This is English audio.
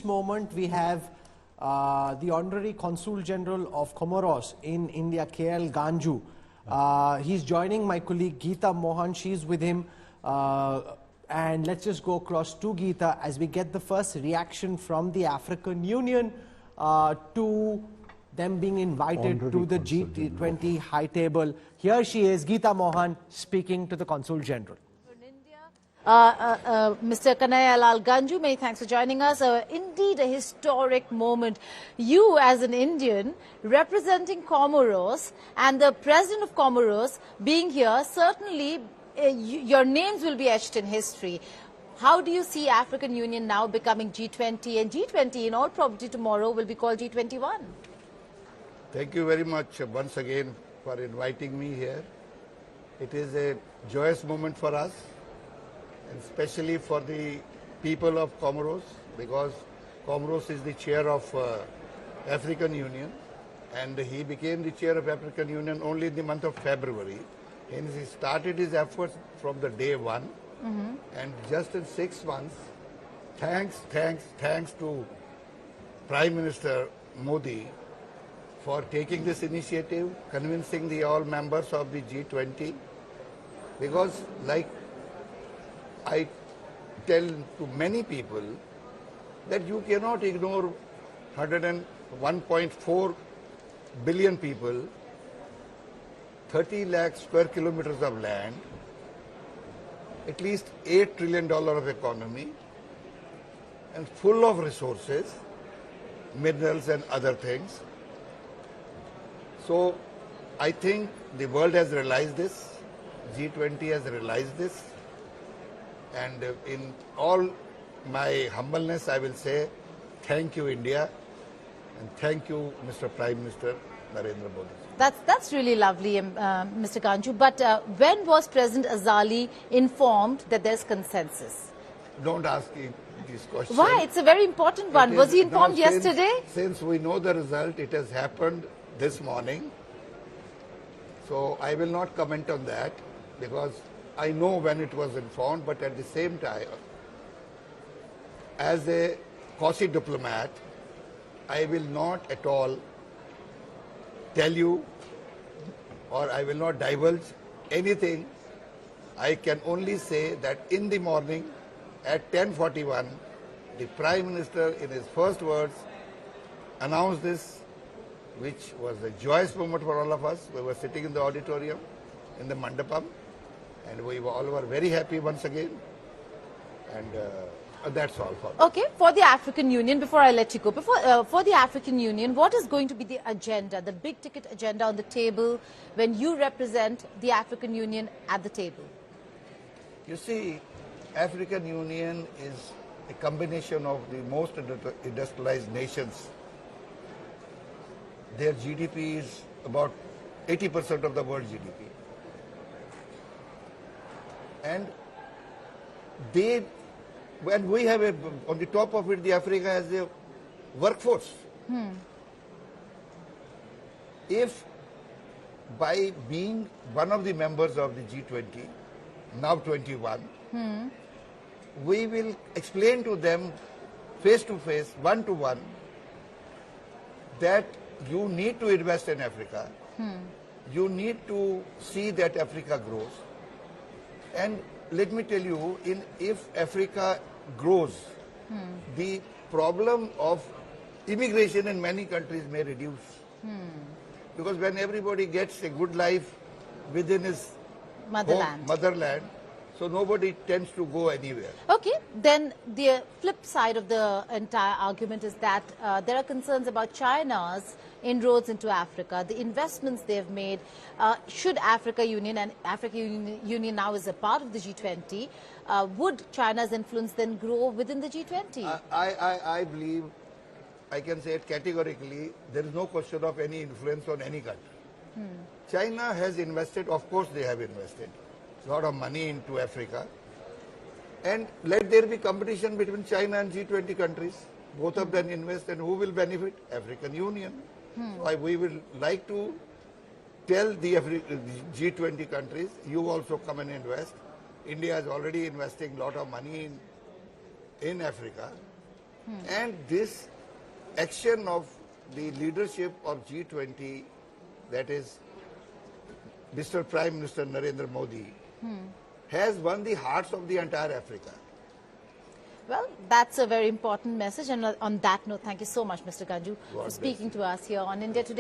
this moment we have the Honorary Consul General of Comoros in India, KL Ganju. He's joining my colleague Geeta Mohan. She's with him. And let's just go across to Geeta as we get the first reaction from the African Union to them being invited to the G20 high table. Here she is, Geeta Mohan, speaking to the Consul General. Mr. Kanhaiya Ganju, many thanks for joining us. Indeed, a historic moment. You, as an Indian, representing Comoros, and the President of Comoros being here, certainly your names will be etched in history. How do you see African Union now becoming G20, and G20 in all probability tomorrow will be called G21? Thank you very much once again for inviting me here. It is a joyous moment for us, especially for the people of Comoros, because Comoros is the chair of African Union, and he became the chair of African Union only in the month of February. And he started his efforts from the day one, and just in 6 months, thanks to Prime Minister Modi for taking this initiative, convincing the all members of the G20, because like I tell to many people that you cannot ignore 101.4 billion people, 30 lakh square kilometers of land, at least $8 trillion of economy, and full of resources, minerals and other things. So I think the world has realized this, G20 has realized this, and in all my humbleness I will say thank you India, and thank you Mr. Prime Minister Narendra Modi. That's really lovely, Mr. Ganju. But when was President Azali informed that there's consensus? Don't ask me these questions. Why? It's a very important one. Was he informed yesterday? Since we know the result, it has happened this morning. So I will not comment on that because I know when it was informed, but at the same time, as a quasi-diplomat, I will not at all tell you, or I will not divulge anything. I can only say that in the morning at 10:41, the Prime Minister in his first words announced this, which was a joyous moment for all of us. We were sitting in the auditorium, in the mandapam, and we all were very happy once again. And that's all for me. Okay, for the African Union, before I let you go, for the African Union, what is going to be the agenda, the big ticket agenda on the table when you represent the African Union at the table? You see, African Union is a combination of the most industrialized nations. Their GDP is about 80% of the world GDP. And when we have on the top of it, the Africa has a workforce. If by being one of the members of the G20, now 21, we will explain to them face to face, one to one, that you need to invest in Africa. You need to see that Africa grows. And let me tell you, if Africa grows, the problem of immigration in many countries may reduce. Because when everybody gets a good life within his motherland, so nobody tends to go anywhere. Okay, then the flip side of the entire argument is that there are concerns about China's inroads into Africa, the investments they've made. Should Africa Union, and Africa Union now is a part of the G20, would China's influence then grow within the G20? I believe, I can say it categorically, there is no question of any influence on any country. China has invested, of course they have invested a lot of money into Africa, and let there be competition between China and G20 countries. Both of them invest, and who will benefit? African Union. So we will like to tell the G20 countries, you also come and invest. India is already investing a lot of money in Africa. And this action of the leadership of G20, that is Mr. Prime Minister Narendra Modi, has won the hearts of the entire Africa. Well, that's a very important message. And on that note, thank you so much, Mr. Ganju, for God bless speaking you. to us here on India Today.